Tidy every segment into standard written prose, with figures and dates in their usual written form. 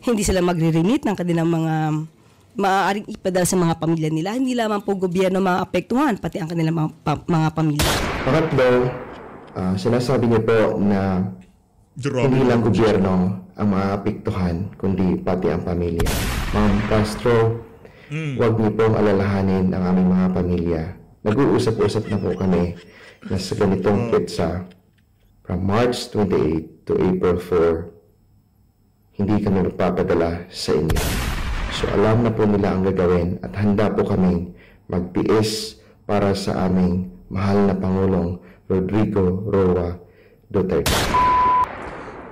hindi sila magre-remit ng kanilang mga maaaring ipadala sa mga pamilya nila. Hindi lamang po gobyerno maapektuhan, pati ang kanilang mga pamilya. Pangatlo, sinasabi niyo po na hindi lang gobyerno ang maapektuhan, kundi pati ang pamilya. Ma'am Castro, huwag niyo pong alalahanin ang aming mga pamilya. Nag-uusap-usap na po kami na sa ganitong petsa, from March 28 to April 4, hindi kami magpapadala sa inyo. So alam na po nila ang gagawin at handa po kaming magtiis para sa aming mahal na Pangulong Rodrigo Roa Duterte.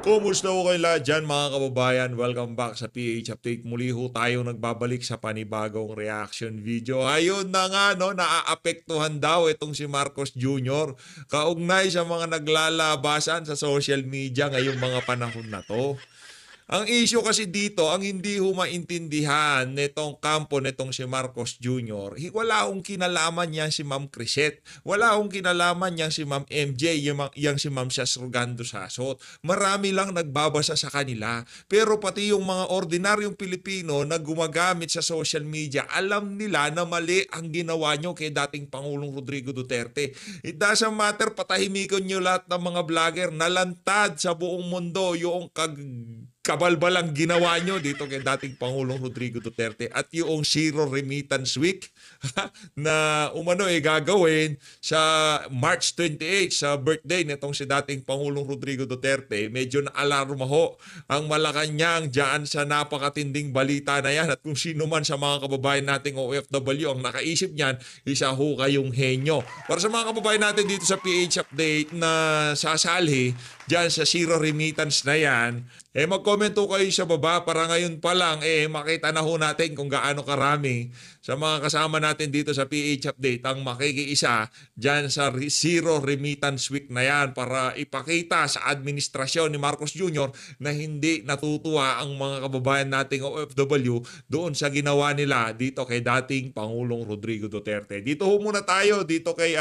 Kumusta ko kayo lahat dyan mga kababayan? Welcome back sa PH Update. Muli ho tayo nagbabalik sa panibagong reaction video. Ayun na nga, no, naaapektuhan daw itong si Marcos Jr. kaugnay sa mga naglalabasan sa social media ngayong mga panahon na to. Ang issue kasi dito, ang hindi ho maintindihan nitong kampo nitong si Marcos Jr., wala akong kinalaman niya si Ma'am Crisette. Wala akong kinalaman niya si Ma'am MJ, yung si Ma'am Sasrugando Sasot. Marami lang nagbabasa sa kanila. Pero pati yung mga ordinaryong Pilipino na gumagamit sa social media, alam nila na mali ang ginawa nyo kay dating Pangulong Rodrigo Duterte. It doesn't matter, patahimikon nyo lahat ng mga vlogger, nalantad sa buong mundo yung kabalbalang ginawa nyo dito kay dating Pangulong Rodrigo Duterte at yung Zero Remittance Week na gagawin sa March 28 sa birthday nitong si dating Pangulong Rodrigo Duterte. Medyo na-alarma ho ang Malacanang dyan sa napakatinding balita na yan at kung sino man sa mga kababayan nating OFW ang nakaisip niyan, isa ho kayong henyo. Para sa mga kababayan natin dito sa PH Update na sasali dyan sa Zero Remittance na yan, mag-comment ho kayo sa baba para ngayon pa lang makita na ho natin kung gaano karami sa mga kasama natin dito sa PH Update ang makikiisa dyan sa Zero Remittance Week na yan para ipakita sa administrasyon ni Marcos Jr. na hindi natutuwa ang mga kababayan nating OFW doon sa ginawa nila dito kay dating Pangulong Rodrigo Duterte. Dito ho muna tayo dito kay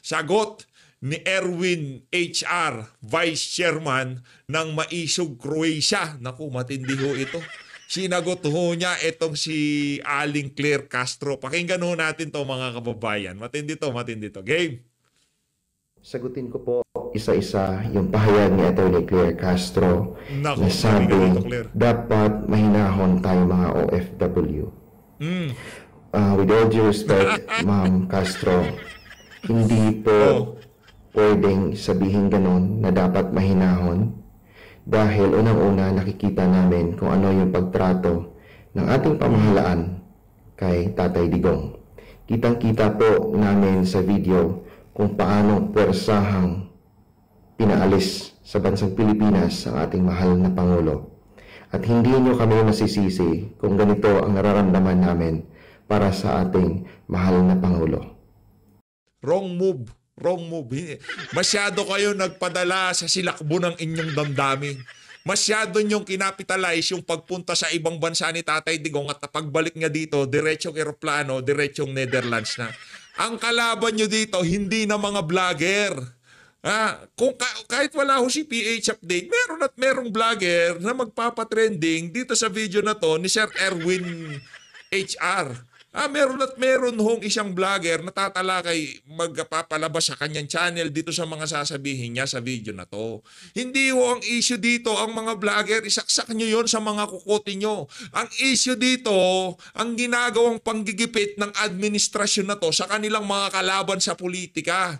sagot ni Erwin HR, Vice Chairman ng Maisog Croatia. Naku, matindi ho ito. Sinagot ho niya itong si Aling Claire Castro. Pakinggan ho natin to mga kababayan. Matindi to. Game. Sagutin ko po isa-isa yung pahayag ni Atty. Claire Castro na sabi dapat mahinahon tayo mga OFW. With all due respect, Ma'am Castro, hindi po pwedeng sabihin ganon na dapat mahinahon dahil unang-una nakikita namin kung ano yung pagtrato ng ating pamahalaan kay Tatay Digong. Kitang-kita po namin sa video kung paano puwersahang pinaalis sa bansang Pilipinas ang ating mahal na Pangulo. At hindi nyo kami masisisi kung ganito ang nararamdaman namin para sa ating mahal na Pangulo. Wrong move. Masyado kayo nagpadala sa silakbo ng inyong damdamin. Masyado nyong kinapitalize yung pagpunta sa ibang bansa ni Tatay Digong at pagbalik niya dito, diretsong eroplano, diretsong Netherlands na. Ang kalaban nyo dito, hindi na mga vlogger. Kahit wala ho si PH Update, meron at merong vlogger na magpapatrending dito sa video na to ni Sir Erwin HR. Meron at meron hong isang vlogger na tatalakay magpapalabas sa kanyang channel dito sa mga sasabihin niya sa video na to. Hindi ho ang issue dito ang mga vlogger, isaksak nyo yon sa mga kukote nyo. Ang issue dito, ang ginagawang panggigipit ng administrasyon na to sa kanilang mga kalaban sa politika.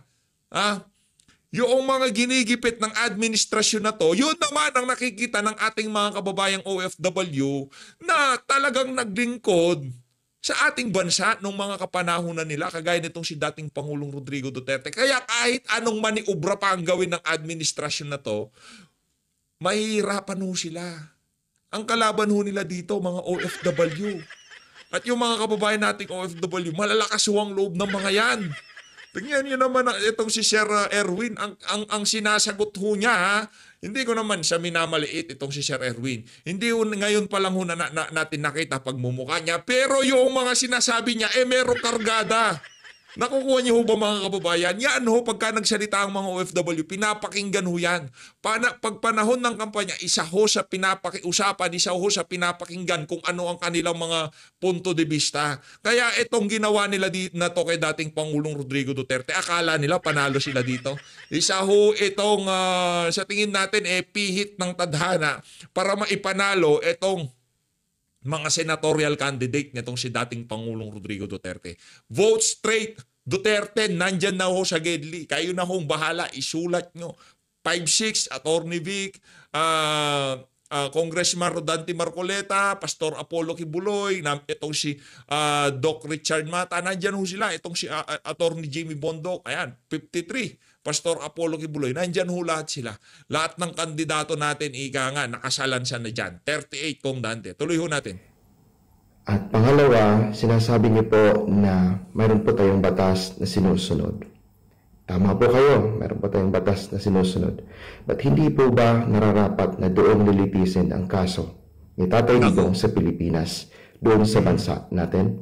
Yung mga ginigipit ng administrasyon na to, yun naman ang nakikita ng ating mga kababayang OFW na talagang naglingkod sa ating bansa nung mga kapanahunan nila, kagaya nitong si dating Pangulong Rodrigo Duterte. Kaya kahit anong maniubra pa ang gawin ng administrasyon na to, mahihirapan ho sila. Ang kalaban ho nila dito, mga OFW. At yung mga kababayan nating OFW, malalakas ho ang loob ng mga yan. Tingnan nyo naman itong si Sir Erwin, ang sinasagot ho niya, hindi ko naman siya minamaliit itong si Sir Erwin. Hindi ngayon pa lang ho natin nakita pagmumukha niya. Pero yung mga sinasabi niya, merong kargada. Nakukuha niyo ho ba mga kababayan? Yan ho, pagka nagsalita ang mga OFW, pinapakinggan ho yan. Pag panahon ng kampanya, isa ho sa usapan, isa ho sa pinapakinggan kung ano ang kanilang mga punto de vista. Kaya itong ginawa nila na to kay dating Pangulong Rodrigo Duterte, akala nila panalo sila dito. Isa ho itong, sa tingin natin, pihit ng tadhana para maipanalo itong mga senatorial candidate nitong si dating Pangulong Rodrigo Duterte. Vote straight Duterte, nandyan na ho sa Gedli. Kayo na hong bahala, isulat nyo. 5-6, Attorney Vic, Congressman Rodante Marcoleta, Pastor Apollo Kibuloy, itong si Doc Richard Mata, nandyan ho sila. Itong si Attorney Jimmy Bondoc, ayan, 53. Pastor Apollo Kibuloy, nandyan ho lahat sila. Lahat ng kandidato natin, ika nga, nakasalansan na dyan. 38 kong Dante. Tuloy ho natin. At pangalawa, sinasabi niyo po na mayroon po tayong batas na sinusunod. Tama po kayo, mayroon po tayong batas na sinusunod. But hindi po ba nararapat na doon lilitisin ang kaso ni Tatay Digong sa Pilipinas, doon sa bansa natin?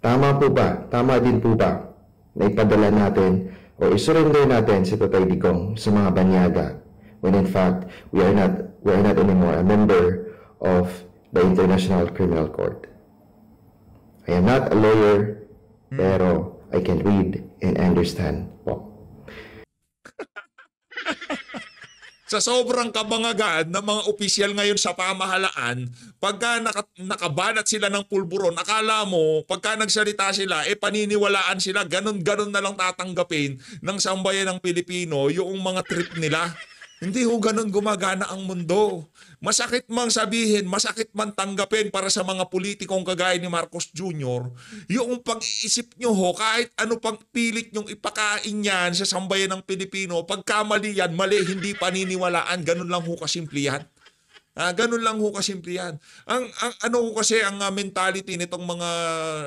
Tama po ba? Tama din po ba na ipadala natin o isurrender natin si Tatay Digong sa mga banyaga when in fact we are not anymore a member of the International Criminal Court? I am not a lawyer, pero I can read and understand po. Sa sobrang kabangagaan ng mga opisyal ngayon sa pamahalaan, pagka nakabanat sila ng pulburon, akala mo, pagka nagsalita sila, paniniwalaan sila, ganun-ganun na lang tatanggapin ng sambayan ng Pilipino yung mga trip nila. Hindi ho ganun gumagana ang mundo. Masakit mang sabihin, masakit man tanggapin para sa mga politikong kagaya ni Marcos Jr., yung pag-iisip nyo ho, kahit ano pang pilit nyong ipakain yan sa sambayan ng Pilipino, pagkamali yan, mali, hindi paniniwalaan, ganun lang ho kasimple yan. Ganun lang ho kasimple yan. Ang ano ho kasi ang mentality nitong mga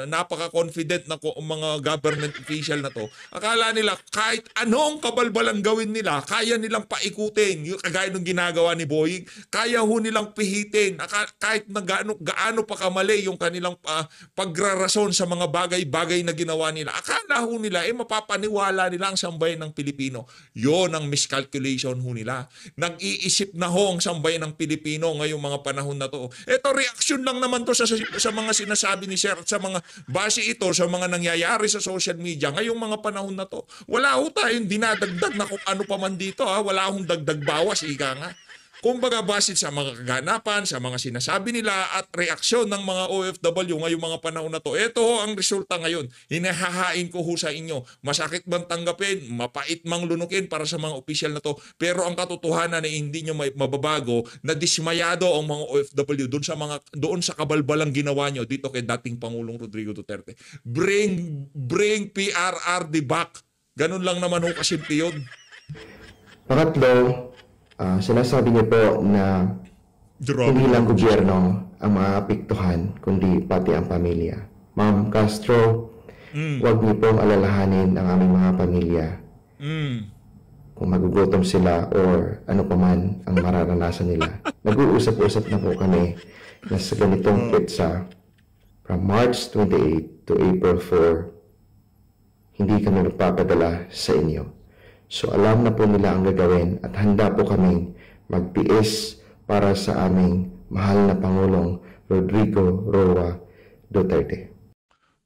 napaka-confident na mga government official na to, akala nila kahit anong kabalbalang gawin nila, kaya nilang paikutin. Yung kagaya ng ginagawa ni Boying, kaya ho nilang pihitin. Kahit na gaano pa kamali yung kanilang pagrarason sa mga bagay-bagay na ginawa nila. Akala ho nila, mapapaniwala nila ang sambayan ng Pilipino. Yon ang miscalculation ho nila. Nag-iisip na ho ang sambayan ng Pilipino ngayong mga panahon na to. Ito, reaksyon lang naman to sa mga sinasabi ni Sir at sa mga base ito sa mga nangyayari sa social media ngayong mga panahon na to. Wala ho tayong dinadagdag na kung ano pa man dito. Wala hong dagdag bawas, ika nga. Kumbaga base sa mga kaganapan, sa mga sinasabi nila at reaksyon ng mga OFW ngayong mga panahon na to. Ito ho ang resulta ngayon. Hinahahain ko ho sa inyo. Masakit bang tanggapin, mapait mang lunukin para sa mga opisyal na to. Pero ang katotohanan ay hindi nyo mababago na dismayado ang mga OFW doon sa kabalbalang ginawa nyo dito kay dating Pangulong Rodrigo Duterte. Bring PRRD back. Ganun lang naman ho kasimple yun. Pangatlo, sinasabi niyo po na hindi lang gobyerno ang maapektuhan, kundi pati ang pamilya. Ma'am Castro, huwag niyo pong alalahanin ang aming mga pamilya. Kung magugutom sila or ano pa man ang mararanasan nila. Nag-uusap-usap na po kami na sa ganitong petsa from March 28 to April 4, hindi kami magpapadala sa inyo. So alam na po nila ang gagawin at handa po kaming magtiis para sa aming mahal na Pangulong Rodrigo Roa Duterte.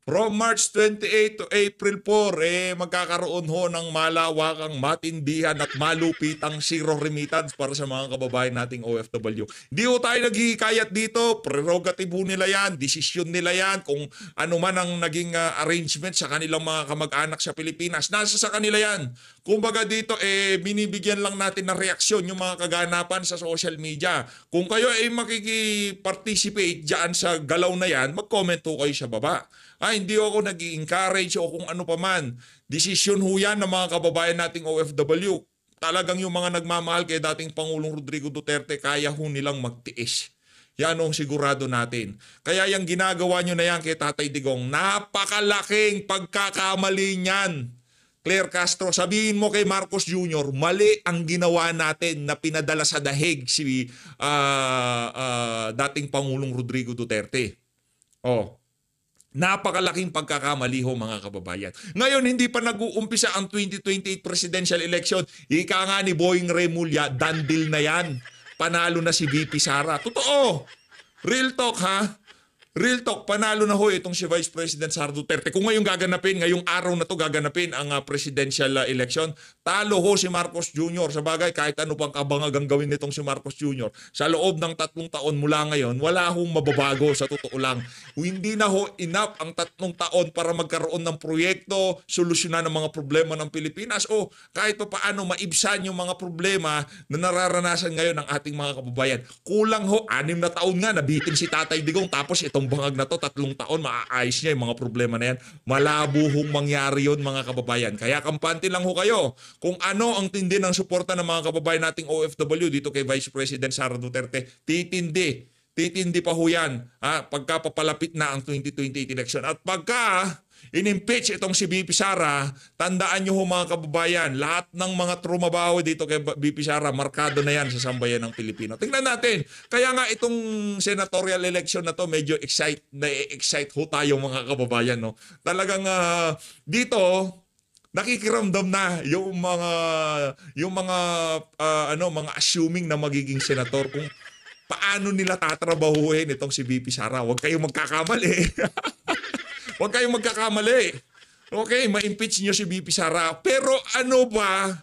From March 28 to April 4, magkakaroon ho ng malawakang matindihan at malupitang zero remittance para sa mga kababayan nating OFW. Di ho tayo naghihikayat dito, prerogative ho nila yan, desisyon nila yan, kung ano man ang naging arrangement sa kanilang mga kamag-anak sa Pilipinas, nasa sa kanila yan. Kumbaga dito, binibigyan lang natin ng reaksyon yung mga kaganapan sa social media. Kung kayo ay makikiparticipate dyan sa galaw na yan, mag-comment ho kayo sa baba. Hindi ako nag-i-encourage o kung ano pa man. Desisyon ho yan ng mga kababayan nating OFW. Talagang yung mga nagmamahal kay dating Pangulong Rodrigo Duterte, kaya ho nilang magtiis. Yan ang sigurado natin. Kaya yung ginagawa nyo na yan kay Tatay Digong, napakalaking pagkakamali niyan. Claire Castro, sabihin mo kay Marcos Jr., mali ang ginawa natin na pinadala sa dahig si dating Pangulong Rodrigo Duterte. Napakalaking pagkakamali ho mga kababayan. Ngayon, hindi pa nag-uumpisa ang 2028 presidential election. Ika nga ni Boying Remulla, done deal na yan. Panalo na si VP Sara. Totoo. Real talk ha. Real talk, panalo na ho itong si Vice President Sara Duterte. Kung ngayong araw na to gaganapin ang presidential election, talo ho si Marcos Jr. Sa bagay, kahit ano pang kabangagang gawin nitong si Marcos Jr. Sa loob ng 3 taon mula ngayon, wala hong mababago sa totoo lang. Hindi na ho enough ang 3 taon para magkaroon ng proyekto, solusyonan ng mga problema ng Pilipinas o kahit pa paano maibsan yung mga problema na nararanasan ngayon ng ating mga kababayan. Kulang ho, 6 na taon nga, nabitin si Tatay Digong, tapos itong bangag na to, 3 taon, maaayos niya yung mga problema na yan. Malabo hong mangyari yun mga kababayan. Kaya kampante lang ho kayo kung ano ang tindi ng suporta ng mga kababayan nating OFW dito kay Vice President Sara Duterte. Titindi pa ho yan pagka papalapit na ang 2028 election. At pagka in-impeach itong si VP Sara, tandaan nyo ho mga kababayan, lahat ng mga trumabaho dito kay VP Sara, markado na yan sa sambayan ng Pilipino. Tingnan natin. Kaya nga itong senatorial election na to, medyo excite ho tayo mga kababayan. No? Talagang dito, nakikiramdam na yung mga assuming na magiging senator kung paano nila tatrabahuhin itong si VP Sara. Huwag kayong magkakamali. Huwag kayong magkakamali. Okay, ma-impeach niyo si VP Sara. Pero ano ba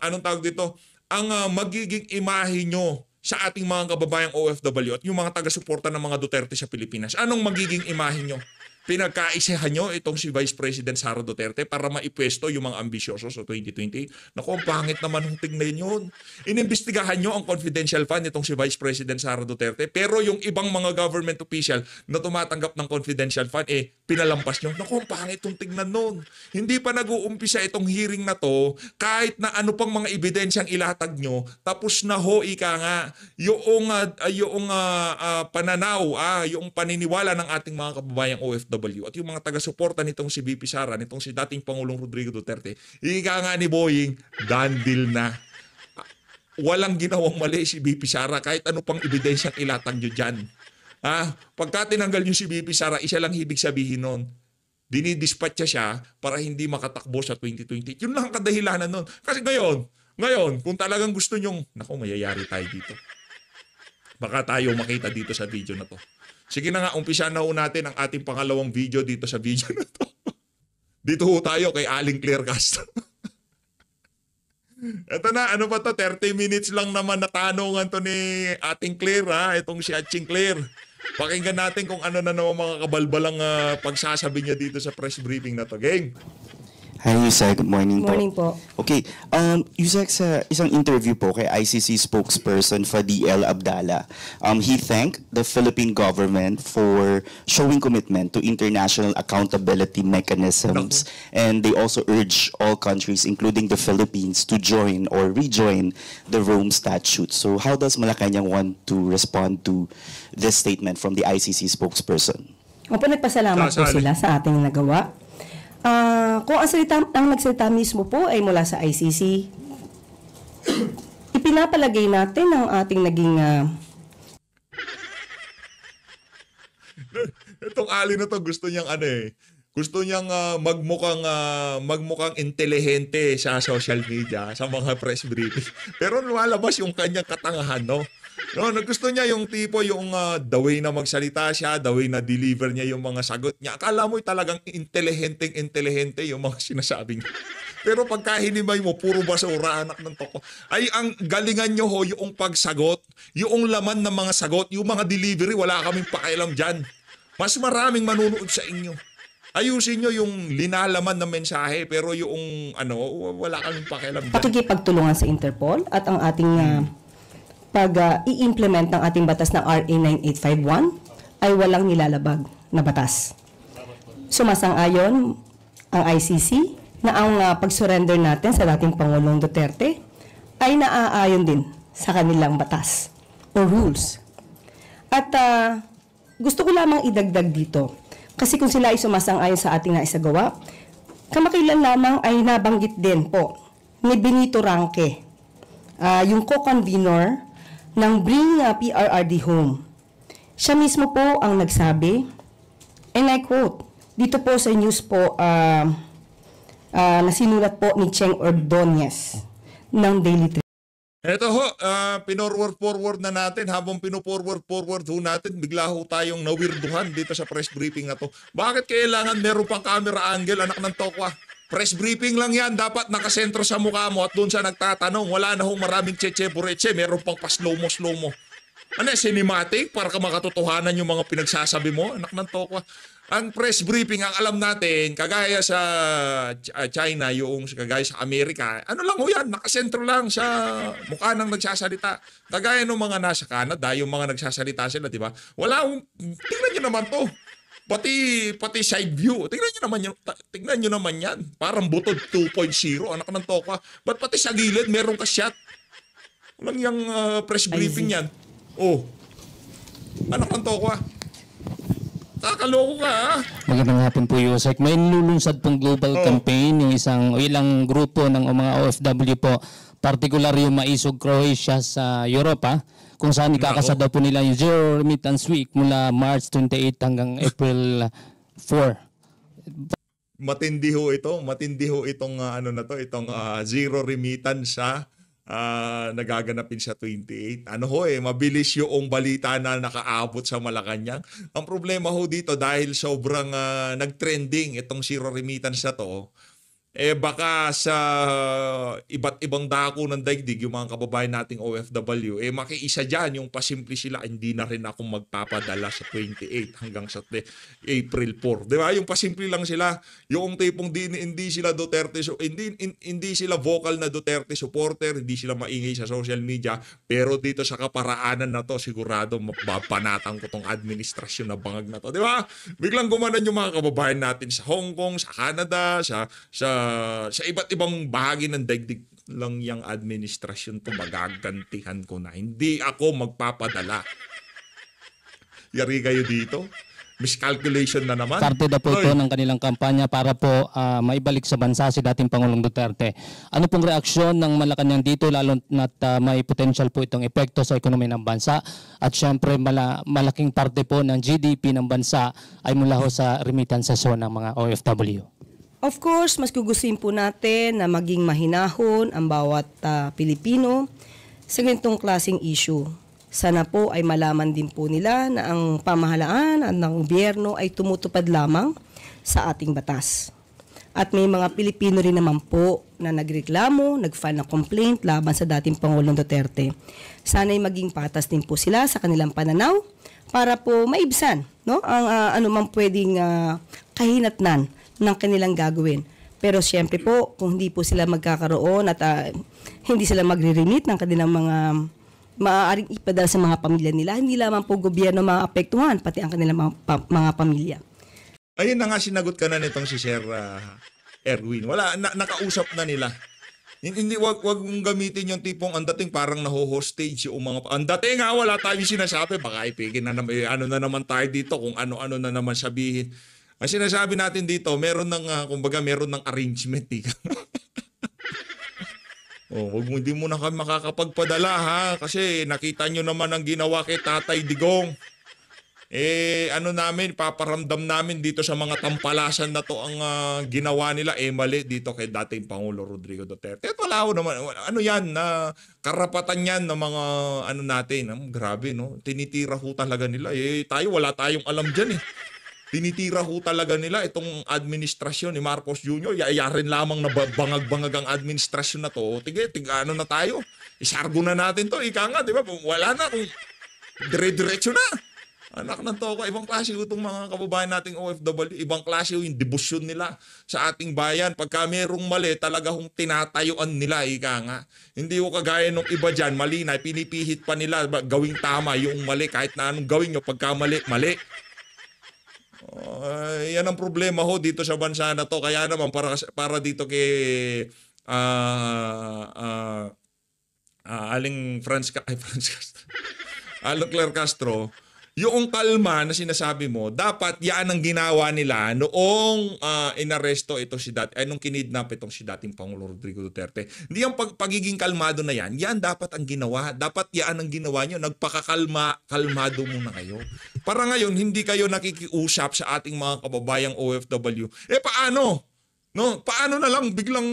anong tawag dito? Ang magiging imahe niyo sa ating mga kababayang OFW at yung mga taga-suporta ng mga Duterte sa Pilipinas? Anong magiging imahe niyo? Pinagkaisahan nyo itong si Vice President Sara Duterte para maipwesto yung mga ambisyoso sa 2020. Naku, ang pangit naman yung tingnan yun. Inimbestigahan nyo ang confidential fund itong si Vice President Sara Duterte, pero yung ibang mga government official na tumatanggap ng confidential fund, pinalampas nyo. Naku, ang pangit yung tingnan nun. Hindi pa nag-uumpisa itong hearing na to, kahit na ano pang mga ebidensyang ilatag nyo, tapos na ho, ika nga, yung pananaw, yung paniniwala ng ating mga kababayang OFW at yung mga taga-suporta nitong si VP Sara, nitong si dating Pangulong Rodrigo Duterte, ika nga ni Boying, done deal na. Walang ginawang mali si VP Sara kahit ano pang ebidensyang ilatag nyo dyan. Pagka tinanggal nyo si VP Sara, isa lang ibig sabihin nun, dinidispatcha siya para hindi makatakbo sa 2020. Yun lang ang kadahilanan nun. Kasi ngayon, kung talagang gusto nyong, naku, mayayari tayo dito. Baka tayo makita dito sa video na to. Sige na nga, umpisa na ho natin ang ating pangalawang video dito sa video na to. Dito ho tayo kay Aling Claire Castro. Ito na, ano ba to? 30 minutes lang naman na tanungan to ni ating Claire, itong si Atching Claire. Pakinggan natin kung ano na naman mga kabalbalang pagsasabi niya dito sa press briefing na to. Gang! Hi, Yusek. Good morning po. Morning po. Okay. Yusek, sa isang interview po kay ICC spokesperson Fadil Abdallah, he thanked the Philippine government for showing commitment to international accountability mechanisms, and they also urged all countries, including the Philippines, to join or rejoin the Rome Statute. So how does Malacanang want to respond to this statement from the ICC spokesperson? Opo, nagpasalamat po sila sa ating nagawa. Kung ang nagsalita mismo po ay mula sa ICC, ipinapalagay natin ang ating naging itong Ali na to, gusto niyang gusto niyang magmukhang intelihente sa social media, sa mga press briefing. Pero lumalabas yung kanyang katangahan, no? No, gusto niya yung tipo, yung the way na magsalita siya, the way na deliver niya yung mga sagot niya. Akala mo talagang intelihente yung mga sinasabi niya. Pero pagka hinimay mo, puro basura, anak ng toko. Ay, ang galingan nyo ho, yung pagsagot, yung laman ng mga sagot, yung mga delivery, wala kaming pakialam dyan. Mas maraming manunood sa inyo. Ayusin nyo yung linalaman ng mensahe, pero yung wala kaming pakialam dyan. Pakikipagtulungan sa Interpol at ang ating i-implement ng ating batas na RA 9851 ay walang nilalabag na batas. Sumasang-ayon ang ICC na ang pag-surrender natin sa dating Pangulong Duterte ay naaayon din sa kanilang batas o rules. At gusto ko lamang idagdag dito, kasi kung sila ay sumasang-ayon sa ating naisagawa, kamakailan lamang ay nabanggit din po ni Benito Ranque, yung co-convenor ng Bring PRRD Home. Siya mismo po ang nagsabi, and I quote, dito po sa news po, na sinulat po ni Cheng Ordonez ng Daily Tribune. Eto ho, pinorward-forward na natin. Habang pinoforward-forward ho natin, bigla ho tayong nawirduhan dito sa press briefing na to. Bakit kailangan meron pang camera angle, anak ng tokwa? Press briefing lang yan, dapat nakasentro sa mukha mo at doon siya nagtatanong. Wala na hong maraming cheche-bureche, meron pang pa-slow-mo. Ano, cinematic para ka makatotohanan yung mga pinagsasabi mo, anak ng tokwa. Ang press briefing, ang alam natin, kagaya sa China, yung kagaya sa Amerika, ano lang ho yan, nakasentro lang sa mukha ng nagsasalita. Kagaya ng mga nasa Canada, yung mga nagsasalita sila, di ba? Wala, tingnan nyo naman to. Pati side view, tingnan nyo naman yan. Parang butod 2.0, anak ng tokwa. Ba't pati sa gilid, meron ka shot? Walang yung press briefing yan. Oh, anak ng tokwa. Kakaloko ka, ha? Magandang hapon po, Yusek. May nilulunsad pong global campaign, yung ilang grupo ng mga OFW po, particular yung Maisog Croatia sa Europa, kung saan ikakasa daw po nila yung Zero Remittance Week mula March 28 hanggang April 4. Matindi ho itong itong zero remittance sa nagaganapin sa 28. Mabilis yung balita na nakaabot sa Malacanang. Ang problema ho dito dahil sobrang nagtrending itong zero remittance na to, baka sa iba't ibang dako ng daigdig, yung mga kababayan nating OFW, makiisa dyan yung pasimple sila, hindi na rin ako magpapadala sa 28 hanggang sa April 4. Di ba? Yung pasimple lang sila, yung tipong hindi sila Duterte, hindi sila vocal na Duterte supporter, hindi sila maingay sa social media, pero dito sa kaparaanan na to, sigurado mapapanatang ko tong administrasyon na bangag na to. Di ba? Biglang gumanan yung mga kababayan natin sa Hong Kong, sa Canada, sa iba't ibang bahagi ng daigdig lang yung administrasyon to, magagantihan ko na. Hindi ako magpapadala. Yari kayo dito. Miscalculation na naman. Parte na po ito ng kanilang kampanya para po maibalik sa bansa si dating Pangulong Duterte. Ano pong reaksyon ng Malacanang dito, lalo na't may potential po itong epekto sa ekonomiya ng bansa at syempre malaking parte po ng GDP ng bansa ay mula ho sa remittances ng mga OFW. Of course, mas gugustuhin po natin na maging mahinahon ang bawat Pilipino sa ganitong klaseng issue. Sana po ay malaman din po nila na ang pamahalaan at ng gobyerno ay tumutupad lamang sa ating batas. At may mga Pilipino rin naman po na nagreklamo, nag-file ng complaint laban sa dating Pangulong Duterte. Sana ay maging patas din po sila sa kanilang pananaw para po maibsan, no, ang anumang pwedeng kahinatnan ng kanilang gagawin. Pero siyempre po, kung hindi po sila magkakaroon at hindi sila magre-remit ng kanilang mga maaaring ipadala sa mga pamilya nila, hindi lamang po gobyerno maapektuhan, pati ang kanilang mga pamilya. Ayun na nga, sinagot ka na nitong si Sir Erwin. Wala, nakausap na nila. Hindi, wag mong gamitin yung tipong ang dating parang naho-hostage yung mga... Ang dating nga, wala tayong sinasabi. Baka ipigin na naman, ano na naman tayo dito, kung ano-ano na naman sabihin. Ang sinasabi natin dito, meron ng arrangement. Hindi mo na kami makakapagpadala, ha? Kasi nakita nyo naman ang ginawa kay Tatay Digong. Paparamdam namin dito sa mga tampalasan na to ang ginawa nila, mali dito kay dating Pangulo Rodrigo Duterte. At wala ho naman, karapatan yan ng mga natin. Grabe, no? Tinitira ho talaga nila. Tayo, wala tayong alam dyan, Tinitira ho talaga nila itong administrasyon ni Marcos Jr. Yayarin lamang na bangag-bangag ang administrasyon na to. Ano na tayo? Isargo na natin to. Ika nga, di ba? Wala na kung dire-diretso na. Anak ng toko, ibang klase ho itong mga kababayan nating OFW. Ibang klase ho yung debosyon nila sa ating bayan. Pagka merong mali, talaga hong tinatayuan nila. Ika nga. Hindi ho kagaya nung iba dyan, mali na. Pinipihit pa nila gawing tama yung mali. Kahit na anong gawin nyo, pagka mali. Yan ang problema ho dito sa bansa na to. Kaya naman para dito kay Aling Aling Claire Castro, yung kalma na sinasabi mo, dapat yan ang ginawa nila noong inaresto ito nung kinidnap itong si dating Pangulo Rodrigo Duterte. Hindi yung pagiging kalmado na yan dapat ang ginawa. Dapat yan ang ginawa nyo. Kalmado muna kayo. Para ngayon, hindi kayo nakikiusap sa ating mga kababayang OFW. Paano? No, paano na lang biglang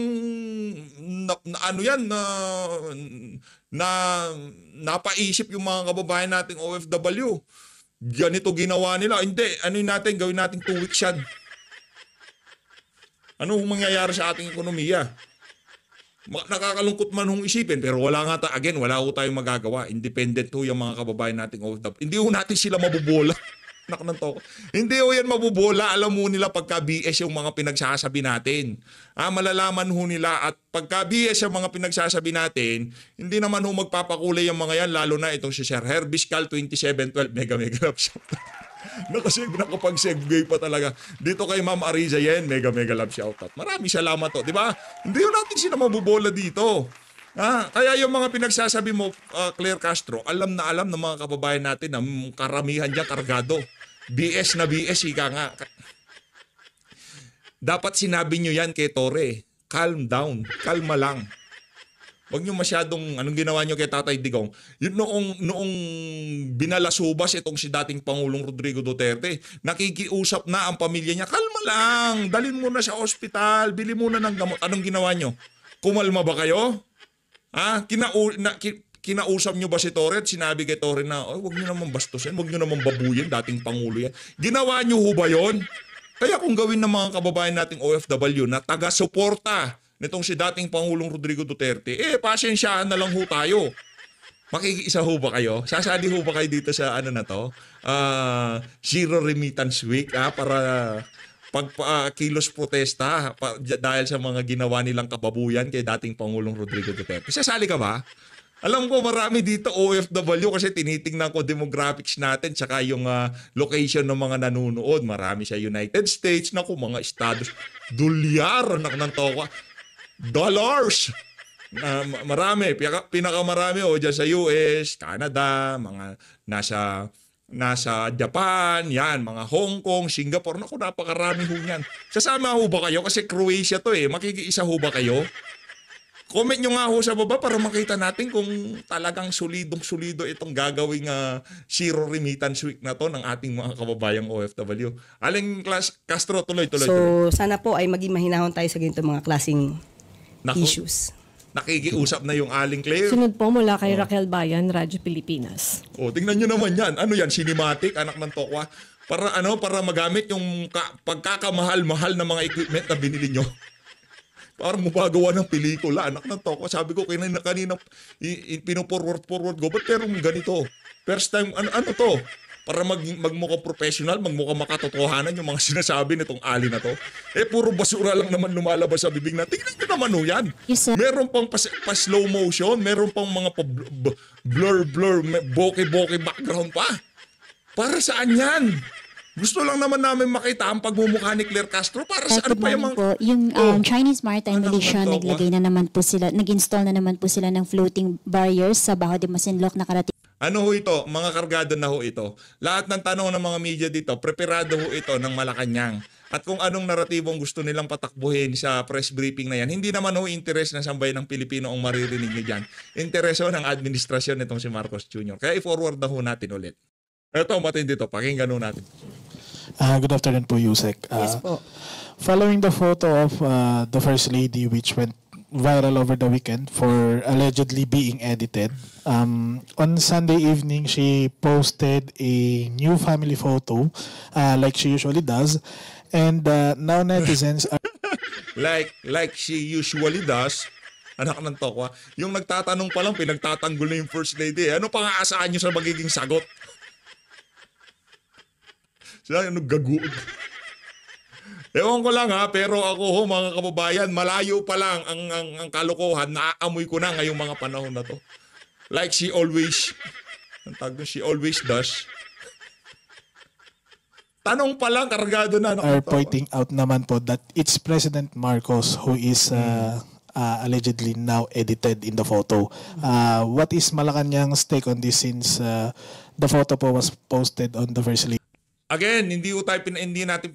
napaisip yung mga kababayan nating OFW. Ganito ginawa nila. Hindi, gawin natin 2 weeks yan. Ano mangyayari sa ating ekonomiya? Nakakalungkot man hong isipin, pero wala ho tayong magagawa. Independent ho yung mga kababayan nating OFW. Hindi ho natin sila mabubola. Hindi ho yan mabubola. Alam mo nila pagka BS yung mga pinagsasabi natin. Malalaman ho nila at pagka BS yung mga pinagsasabi natin, hindi naman ho magpapakulay yung mga yan, lalo na itong si Sir Herbiscal 2712 mega love shout. Kasi nakapag-segue pa talaga. Dito kay Ma'am Ariza yan, mega love shout out. Maraming salamat to, di ba? Hindi ho natin sila mabubola dito. Kaya yung mga pinagsasabi mo, Claire Castro, alam na alam ng mga kababayan natin na karamihan dyan kargado. BS na BS, ika nga. Dapat sinabi nyo yan kay Torre. Calm down. Kalma lang. Huwag nyo masyadong, anong ginawa nyo kay Tatay Digong? Yun noong binalasubas itong si dating Pangulong Rodrigo Duterte, nakikiusap na ang pamilya niya, kalma lang, dalhin mo na sa ospital, bili muna ng gamot. Anong ginawa nyo? Kumalma ba kayo? Kinausap nyo ba si Torre at sinabi kay Torre na, huwag nyo naman bastusin, huwag nyo naman babuyin, dating Pangulo yan. Ginawa nyo ho ba yun? Kaya kung gawin ng mga kababayan nating OFW na taga-suporta nitong si dating Pangulong Rodrigo Duterte, pasensyahan na lang ho tayo. Makikiisa ho ba kayo? Sasali ho ba kayo dito sa Zero Remittance Week para kilos protesta dahil sa mga ginawa nilang kababuyan kay dating Pangulong Rodrigo Duterte? Sasali ka ba? Alam ko marami dito OFW kasi tinitingnan ko demographics natin tsaka yung location ng mga nanonood. Marami sa United States, naku, mga estados, dolyar, dollars. Marami, pinakamarami dyan sa US, Canada, mga nasa Japan, yan, mga Hong Kong, Singapore, naku, napakarami ho yan. Sasama ho ba kayo? Kasi Croatia to makikiisa ho ba kayo? Comment nyo nga ho sa baba para makita natin kung talagang solidong-solido itong gagawing Zero Remittance Week na to ng ating mga kababayang OFW. Aling Castro, tuloy. So, sana po ay maging mahinahon tayo sa ganito mga klaseng issues. Nakikiusap na yung Aling Claire. Sunod po mula kay Raquel Bayan, Radyo Pilipinas. Tingnan nyo naman yan. Ano yan? Cinematic, anak ng tokwa. Para magamit yung pagkakamahal-mahal na mga equipment na binili nyo. Parang mapagawa ng pelikula, anak ng toko. Sabi ko kanina pinupurward ko, ba't pero ganito? First time, ano to? Para magmukha professional, magmukha makatotohanan yung mga sinasabi nitong Ali na to. Puro basura lang naman lumalabas sa bibig na. Tingnan nyo naman yan. Yes, meron pang pa-slow motion, meron pang mga blur, bokeh background pa. Para saan yan? Gusto lang naman namin makita ang pagmumukha ni Claire Castro para sa ano pa yung mga... Po, yung Chinese Maritime Militia, naglagay na naman po sila, nag-install na naman po sila ng floating barriers sa Bajo de Masinloc na karating. Ano ho ito? Mga kargado na ho ito. Lahat ng tanong ng mga media dito, preparado ho ito ng Malacanang. At kung anong naratibong gusto nilang patakbuhin sa press briefing na yan, hindi naman ho interes ng sambayan ng Pilipino ang maririnig nyo dyan. Interes ho ng administrasyon nitong si Marcos Jr. Kaya i-forward na ho natin ulit. Ito, matindi dito. Pakinggan ho natin. Good afternoon po, Yusek. Yes po. Following the photo of the First Lady which went viral over the weekend for allegedly being edited, on Sunday evening she posted a new family photo like she usually does, and now netizens are... like she usually does, anak ng tokwa, yung nagtatanong pa lang, pinagtatanggol na yung First Lady. Ano pang aasahan nyo sa magiging sagot? Sila gaguod. Ewan ko lang pero ako ho mga kababayan, malayo pa lang ang kalokohan, naaamoy ko na ngayong mga panahon na to. Like she always does. Tanong pa lang, kargado na. Are pointing out naman po that it's President Marcos who is allegedly now edited in the photo. What is Malacanang's take on this since the photo po was posted on the First Lady? Again, hindi natin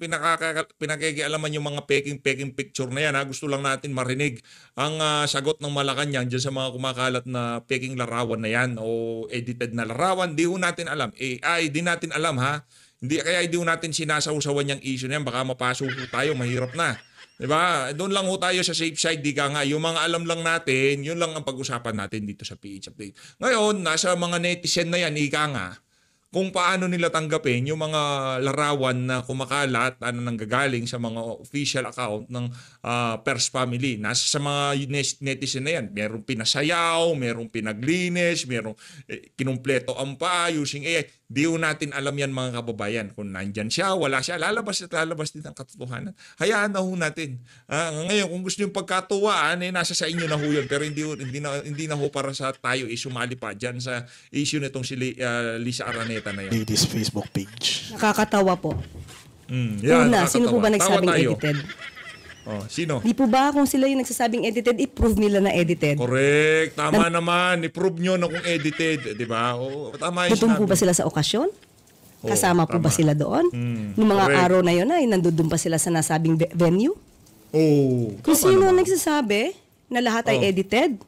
pinakikialaman yung mga peking picture na yan. Gusto lang natin marinig ang sagot ng Malacanang dyan sa mga kumakalat na peking larawan na yan o edited na larawan. Di ho natin alam. AI, di natin alam ha. Kaya di ho natin sinasawsawan yung issue na yan. Baka mapasok po tayo, mahirap na. Diba? Doon lang ho tayo sa safe side, di ka nga. Yung mga alam lang natin, yun lang ang pag-usapan natin dito sa PH Update. Ngayon, nasa mga netizen na yan, ika nga, kung paano nila tanggapin yung mga larawan na kumakalat nanggagaling sa mga official account ng Pers family. Nasa sa mga netizen na yan, merong pinasayaw, merong pinaglinis, merong kinumpleto ang paa using AI. Di natin alam yan mga kababayan. Kung nandyan siya, wala siya, lalabas at lalabas din ang katotohanan. Hayaan na ho natin. Ngayon, kung gusto yung pagkatuwaan, nasa sa inyo na ho yun. Pero hindi na ho para sa tayo sumali pa dyan sa issue nitong si Lisa Araneta na yan. Ladies Facebook page. Nakakatawa po. Yan, Una, sino po ba nakakatawa. nagsabing Tawa tayo. edited? Sino? Di po ba kung sila yung nagsasabing edited, i-prove nila na edited? Correct. Tama naman. I-prove nyo na kung edited. Di ba? Tama yung Nandun po sinabi. ba sila sa okasyon? Kasama po ba tama. sila doon? Noong mga correct. araw na yun ay nandun pa sila sa nasabing venue? Kung Tama sino naman. nagsasabi na lahat ay edited,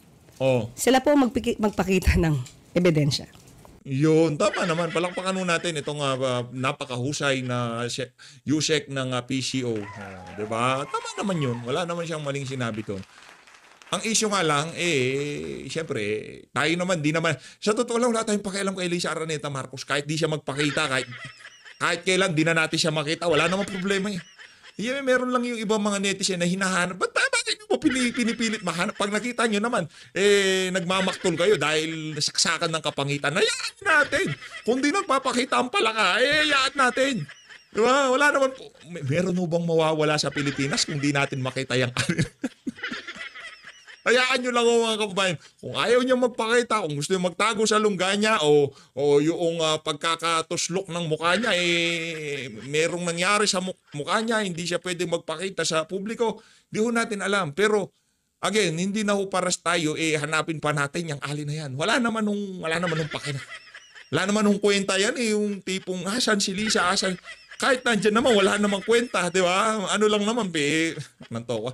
sila po magpakita ng ebidensya. Yun, tama naman. Palakpakan nun natin itong napakahusay na USEC ng PCO. Diba? Tama naman yun. Wala naman siyang maling sinabi doon. Ang issue nga lang, siyempre, tayo naman, di naman, sa totoo lang, wala tayong pakialam kay Lisa Araneta Marcos. Kahit di siya magpakita, kahit kailan di na natin siya makita, wala namang problema eh. Meron lang yung ibang mga netizen na hinahanap. Bakit mo pinipilit mahanap? Pag nakita nyo naman, nagmamaktol kayo dahil nasaksakan ng kapangitan. Hayaan natin. Kung di nagpapakita ang palaka, hayaan natin. Diba? Wala naman po. Meron mo bang mawawala sa Pilipinas kung di natin makita yung Hayaan nyo lang mga kababayan. Kung ayaw nyo magpakita, kung gusto nyo magtago sa lungga niya o yung pagkakatuslok ng mukha niya, merong nangyari sa mukha niya, hindi siya pwedeng magpakita sa publiko, di ho natin alam. Pero again, hindi na ho paras tayo, hanapin pa natin yung alin na yan. Wala naman nung pakina. Wala naman nung kwenta yan, yung tipong, asan si Lisa, asan. Kahit nandyan naman, wala namang kwenta, di ba? Ano lang naman, nanto ko.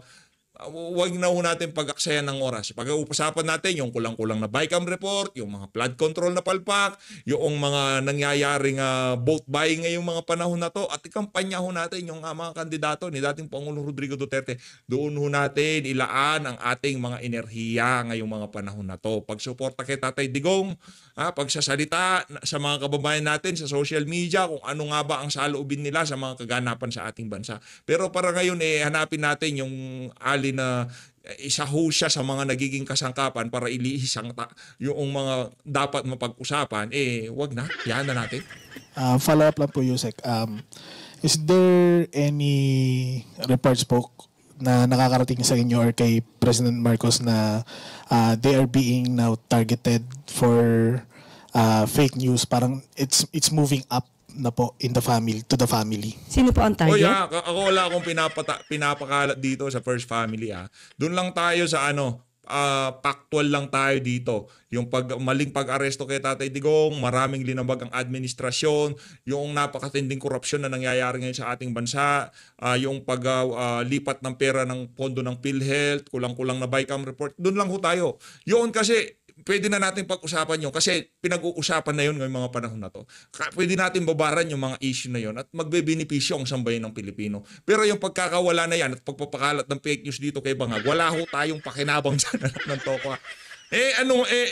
Huwag na ho natin pag-aksayan ng oras. Pag-uusapan natin yung kulang-kulang na BICAM report, yung mga flood control na palpak, yung mga nangyayaring vote buying ngayong mga panahon na to, at ikampanya ho natin yung mga kandidato ni dating Pangulong Rodrigo Duterte. Doon ho natin ilaan ang ating mga enerhiya ngayong mga panahon na to. Pagsuporta kay Tatay Digong, pagsasalita sa mga kababayan natin sa social media kung ano nga ba ang saloobin nila sa mga kaganapan sa ating bansa. Pero para ngayon hanapin natin yung alin na isa ho siya sa mga nagiging kasangkapan para ilihis yung mga dapat mapag-usapan, wag na, yan na natin. Follow up lang po, Yusek. Is there any reports po na nakakarating sa inyo or kay President Marcos na they are being now targeted for fake news? Parang it's moving up na po to the family. Sino po ang target? Ako wala akong pinapakalat dito sa First Family. Doon lang tayo sa factual lang tayo dito. Yung maling pag-aresto kay Tatay Digong, maraming linabag ang administrasyon, yung napakatinding korupsyon na nangyayari ngayon sa ating bansa, yung paglipat ng pera ng pondo ng PhilHealth, kulang-kulang na BICAM report, doon lang ho tayo. Yun kasi pwede na natin pag-usapan yun kasi pinag-uusapan na yun ngayong mga panahon na to. Pwede natin babaran yung mga issue na yun at magbebenepisyo ang sambayan ng Pilipino. Pero yung pagkakawala na yan at pagpapakalat ng fake news dito kay Bangag, wala ho tayong pakinabang dyan ng toko.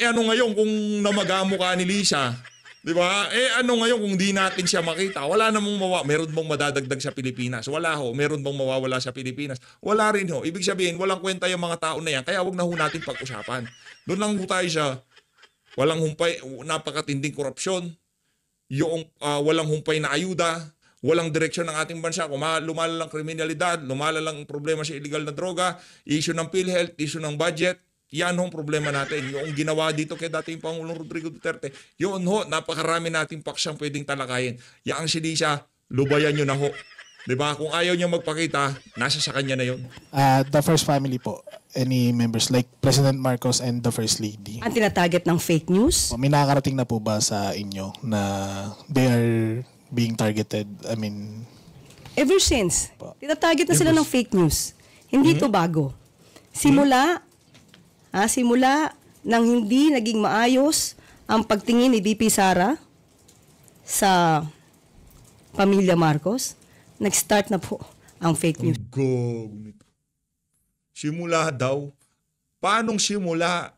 Ano ngayon kung namagamo ka ni Lisa? Di ba? Ano ngayon kung di natin siya makita? Wala namang meron bang madadagdag sa Pilipinas? Wala ho. Meron bang mawawala sa Pilipinas? Wala rin ho. Ibig sabihin, walang kwenta yung mga tao na yan. Kaya wag na ho natin pag-usapan. Doon lang ho tayo sa walang humpay, napakatinding korupsyon, yung walang humpay na ayuda, walang direksyon ng ating bansa, lumalalang kriminalidad, lumalalang problema sa illegal na droga, issue ng PhilHealth, issue ng budget. Yan ho ang problema natin. Yung ginawa dito kay dating Pangulong Rodrigo Duterte, yun ho, napakarami nating paksang pwedeng talakayin. Yang si Lisa, lubayan nyo na ho. 'Di ba? Kung ayaw niya magpakita, nasa sa kanya na 'yon. The first family po, any members like President Marcos and the First Lady. Ang tinatarget ng fake news? May nakakarating na po ba sa inyo na they are being targeted? I mean, Ever since, tinatarget na sila ng fake news. Hindi ito bago. Simula nang hindi naging maayos ang pagtingin ni VP Sara sa pamilya Marcos, nag-start na po ang fake news. Simula daw. Paanong simula?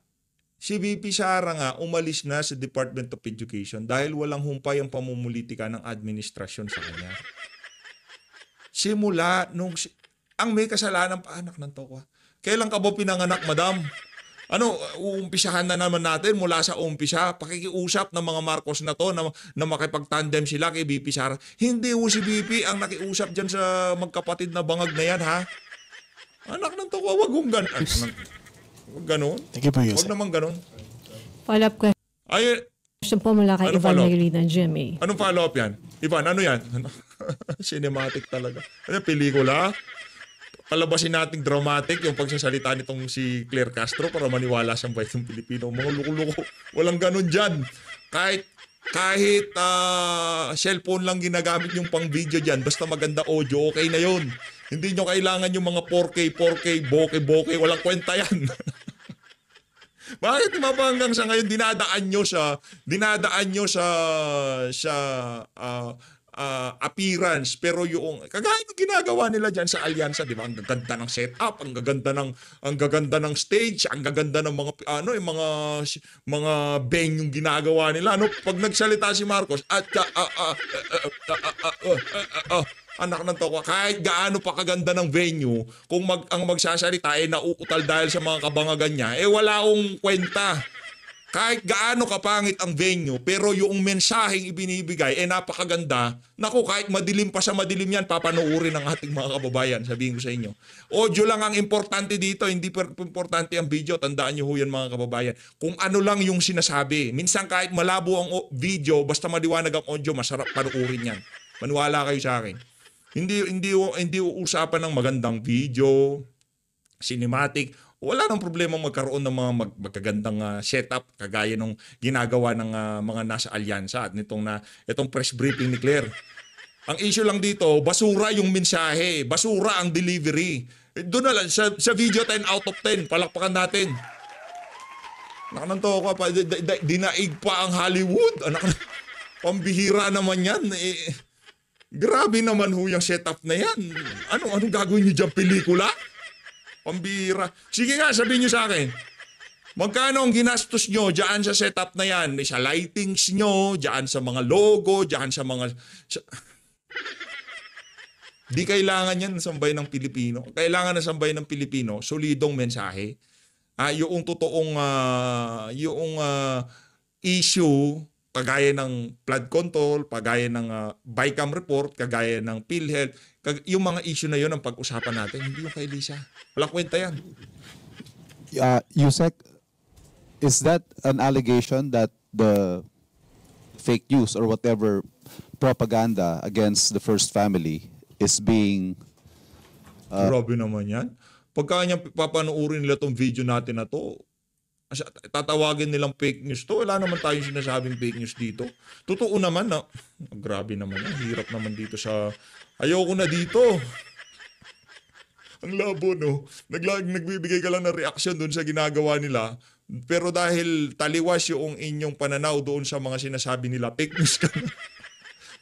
Si VP Sara nga umalis na sa Department of Education dahil walang humpay ang pamumulitika ng administrasyon sa kanya. Simula nung ang may kasalanan pa anak ng tokwa. Kailan ka ba pinanganak, madam? Uumpisahan na naman natin mula sa umpisa, pakikiusap ng mga Marcos na to na makipag-tandem sila kay VP Sara. Hindi si VP ang nakiusap dyan sa magkapatid na bangag na yan, ha? Anak ng tokwa, wag kong ganon. thank you po, Wag Yusek. naman ganon. Follow-up question po mula kay Ano Ivan follow-up? Mayrina, GMA. Anong follow-up yan? Ivan, ano yan? Cinematic talaga. Ano, pelikula? Palabasin nating dramatic yung pagsasalita nitong si Claire Castro para maniwala sa bayang Pilipino. Mga luko-luko. Walang ganun dyan. Kahit cellphone lang ginagamit yung pang video dyan, basta maganda audio, okay na yon. Hindi nyo kailangan yung mga 4K, bokeh, walang kwenta yan. Bakit ba hanggang sa ngayon dinadaan nyo sa appearance, pero yung kagaya ng ginagawa nila diyan sa alyansa, di ba? Ang gaganda ng setup, ang gaganda ng stage, ang gaganda ng mga venue yung ginagawa nila. Pag nagsalita si Marcos at anak ng toko, kahit gaano pa kaganda ng venue, kung ang magsasalita nauutal dahil sa mga kabangagan niya, wala akong kwenta. Kahit gaano kapangit ang venue, pero yung mensaheng ibinibigay, napakaganda. Naku, kahit madilim pa sa madilim yan, papanoorin ng ating mga kababayan, sabihin ko sa inyo. Audio lang ang importante dito, hindi importante ang video. Tandaan nyo ho yan, mga kababayan. Kung ano lang yung sinasabi. Minsan kahit malabo ang video, basta maliwanag ang audio, masarap panoorin yan. Maniwala kayo sa akin. Hindi usapan ng magandang video, cinematic. Wala nang problema magkaroon ng mga magagandang setup kagaya nung ginagawa ng mga nasa alyansa at itong press briefing ni Claire. Ang issue lang dito, basura yung mensahe, basura ang delivery. Doon na lang, sa video 10 out of 10, palakpakan natin. Nakananto ko pa, dinaig pa ang Hollywood. Pambihira naman yan. Grabe naman ho yung setup na yan. Anong gagawin nyo dyan, pelikula? Pambira. Sige nga, sabihin nyo sa akin. Magkano ang ginastos nyo dyan sa setup na yan? Sa lightings nyo, dyan sa mga logo, dyan sa mga... Di kailangan yan ng sambayan ng Pilipino. Kailangan ng sambayan ng Pilipino, solidong mensahe. Yung totoong issue, kagaya ng flood control, kagaya ng BICAM report, kagaya ng PhilHealth, yung mga issue na yun ang pag-usapan natin, hindi yung kay Lisa. Walang kwenta yan. Yusek, is that an allegation that the fake news or whatever propaganda against the first family is being... Grabe naman yan. Pagka niya papanoorin nila tong video natin na to, tatawagin nilang fake news to. Wala naman tayong sinasabing fake news dito. Totoo naman na, grabe naman yan. Hirap naman dito sa, ayoko na dito. Ang labo, no? Nagbibigay ka lang ng reaksyon doon sa ginagawa nila. Pero dahil taliwas yung inyong pananaw doon sa mga sinasabi nila, fake news ka na.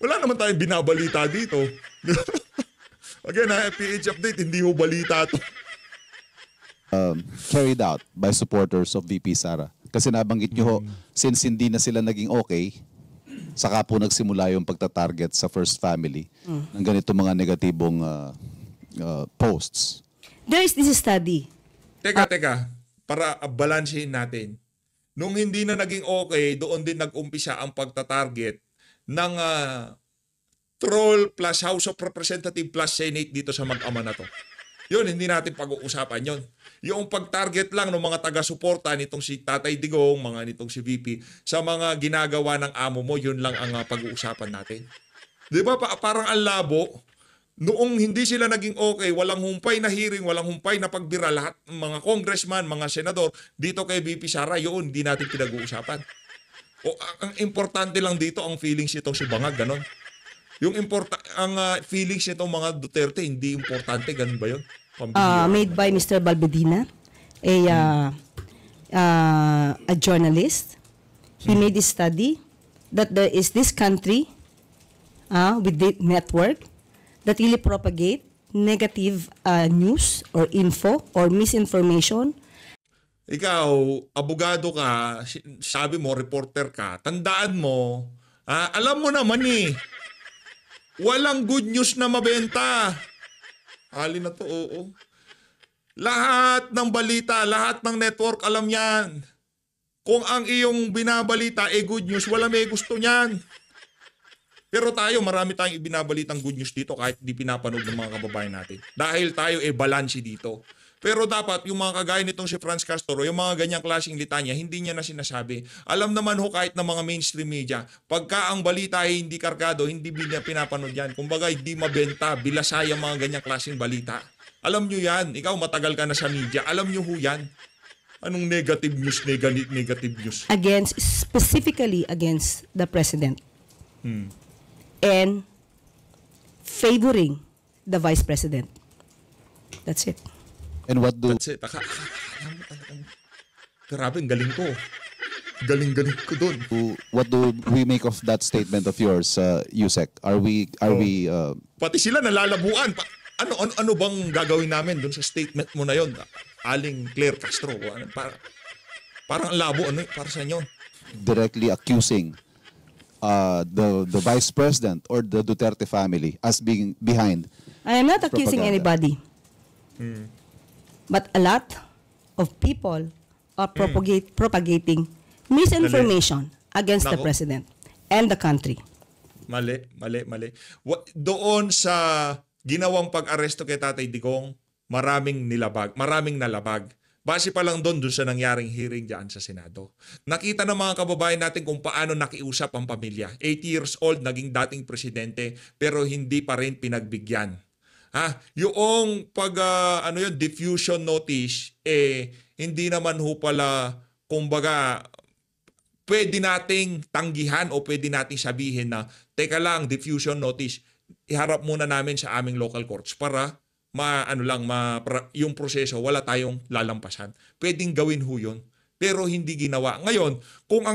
Wala naman tayong binabalita dito. Again, PH update, hindi ho balita to. Carried out by supporters of VP Sara. Kasi nabanggit nyo ho, since hindi na sila naging okay, saka po nagsimula yung pagtatarget sa first family ng ganito mga negatibong posts. There is this study. Teka. Para balansehin natin. Nung hindi na naging okay, doon din nag-umpisa ang pagtatarget ng troll plus House of Representatives plus Senate dito sa mag-ama na to. Yun, hindi natin pag-uusapan yun. Yung pag-target lang ng mga taga-suporta nitong si Tatay Digong, nitong si VP, sa mga ginagawa ng amo mo, yun lang ang pag-uusapan natin. Di ba? Parang ang labo. Noong hindi sila naging okay, walang humpay na hearing, walang humpay na pagbira, lahat mga congressman, mga senador, dito kay VP Sara, yun, hindi natin pinag-uusapan. O, ang importante lang dito, ang feelings nitong si Bangag, ganon. Yung feelings nitong mga Duterte, hindi importante, ganon ba yun? Made by Mr. Balbedina, a journalist. He made this study that there is this country with the network that really propagate negative news or info or misinformation. Ikaw, abogado ka, sabi mo, reporter ka, tandaan mo, alam mo naman walang good news na mabenta. Halin na to, oo. Lahat ng balita, lahat ng network, alam yan. Kung ang iyong binabalita good news, wala may gusto niyan. Pero tayo, marami tayong ibinabalitang good news dito kahit di pinapanood ng mga kababayan natin. Dahil tayo balanse dito. Pero dapat yung mga kagaya nitong si Franz Castro, yung mga ganyang klaseng litanya, hindi niya na sinasabi. Alam naman kahit ng mga mainstream media, pagka ang balita ay hindi kargado, hindi niya pinapanood yan. Kumbaga, hindi mabenta, bilasay ang mga ganyang klaseng balita. Alam nyo yan. Ikaw, matagal ka na sa media. Alam nyo yan. Anong negative news, negative news? Specifically against the president. And favoring the vice president. That's it. And what do... That's it. Grabe, galing ko. Galing ko doon. What do we make of that statement of yours, Yusek? Are we Pati sila nalalabuan. Ano bang gagawin namin doon sa statement mo na yon, Aling Claire Castro? Parang labo, para sa inyo? directly accusing the vice president or the Duterte family as being behind? I am not accusing propaganda. anybody. But a lot of people are propagating misinformation against the president and the country. Mali. Doon sa ginawang pag-aresto kay Tatay Digong, maraming nalabag. Base pa lang doon sa nangyaring hearing diyan sa Senado. Nakita ng mga kababayan natin kung paano nakiusap ang pamilya. 80 years old, naging dating presidente, pero hindi pa rin pinagbigyan. Yung diffusion notice, hindi naman pala, kumbaga, pwede nating tanggihan o pwede nating sabihin na, teka lang, diffusion notice, iharap muna namin sa aming local courts para yung proseso, wala tayong lalampasan. Pwedeng gawin yun, pero hindi ginawa. Ngayon, kung ang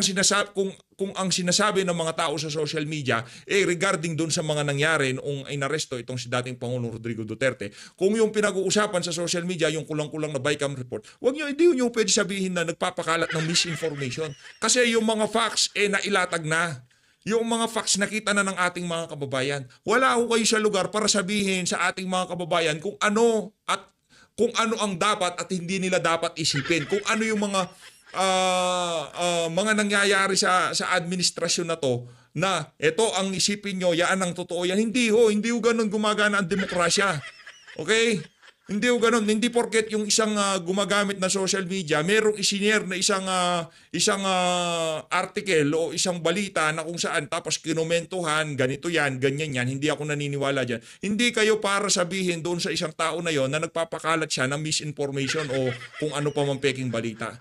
sinasabi ng mga tao sa social media regarding doon sa mga nangyari noong inaresto itong si dating Pangulong Rodrigo Duterte, kung yung pinag-uusapan sa social media yung kulang-kulang na BICAM report, hindi nyo pwede sabihin na nagpapakalat ng misinformation. Kasi yung mga facts nailatag na. Yung mga facts nakita na ng ating mga kababayan. Wala kayo sa lugar para sabihin sa ating mga kababayan kung ano ang dapat at hindi nila dapat isipin. Kung ano yung mga nangyayari sa administrasyon na to, na ito ang isipin nyo, yan ang totoo yan. Hindi ganun gumagana ang demokrasya. Okay? Hindi ganun. Hindi porket yung isang gumagamit na social media, merong isinare na isang article o isang balita na kung saan tapos kinomentuhan, ganito yan, ganyan yan, hindi ako naniniwala dyan. Hindi kayo para sabihin doon sa isang tao na yon na nagpapakalat siya ng misinformation o kung ano pa mang peking balita.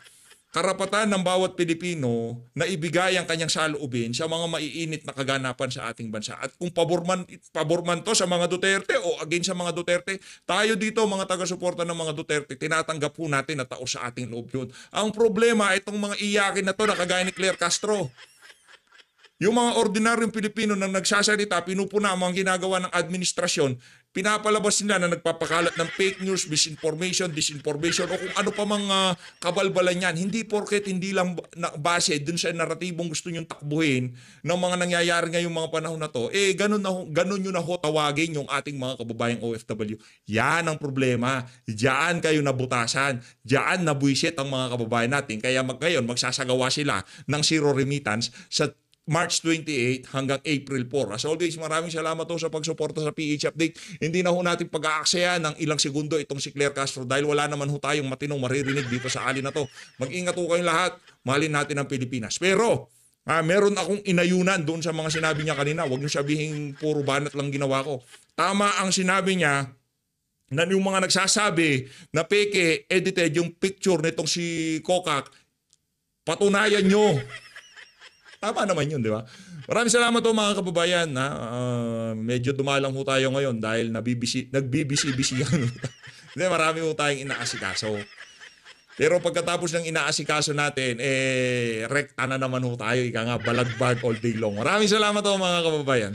Karapatan ng bawat Pilipino na ibigay ang kanyang saloobin sa mga maiinit na kaganapan sa ating bansa. At kung pabor man to sa mga Duterte o against sa mga Duterte, tayo dito mga taga-suporta ng mga Duterte, tinatanggap po natin na tao sa ating loob yun. Ang problema, itong mga iyakin na to na kagaya ni Claire Castro. Yung mga ordinaryong Pilipino na nagsasalita, pinupuna ang mga ginagawa ng administrasyon, pinapalabas nila na nagpapakalat ng fake news, misinformation, disinformation o kung ano pa mga kabalbalan yan. Hindi porket hindi lang base dun sa naratibong gusto nyong takbuhin ng mga nangyayari ngayong mga panahon na to, ganun nyo na tawagin yung ating mga kababayang OFW. Yan ang problema. Diyan kayo nabutasan. Diyan nabuisit ang mga kababayan natin. Kaya ngayon magsasagawa sila ng zero remittance sa March 28 hanggang April 4. As always, maraming salamat sa pagsuporta sa PH Update. Hindi na natin pag-aaksaya ng ilang segundo itong si Claire Castro dahil wala naman tayong matinong maririnig dito sa ali na to. Mag-ingat kayong lahat. Mahalin natin ang Pilipinas. Pero, Meron akong inayunan doon sa mga sinabi niya kanina. Huwag niyo sabihin puro banat lang ginawa ko. Tama ang sinabi niya na yung mga nagsasabi na peke, edited yung picture nitong si Kokak, patunayan nyo. Tama naman yun, di ba? Maraming salamat po mga kababayan. Medyo dumalang po tayo ngayon dahil nagbibisi-bisi yan. Marami po tayong inaasikaso. Pero pagkatapos ng inaasikaso natin, rekta na naman ho tayo. Ika nga, balagbag all day long. Maraming salamat po mga kababayan.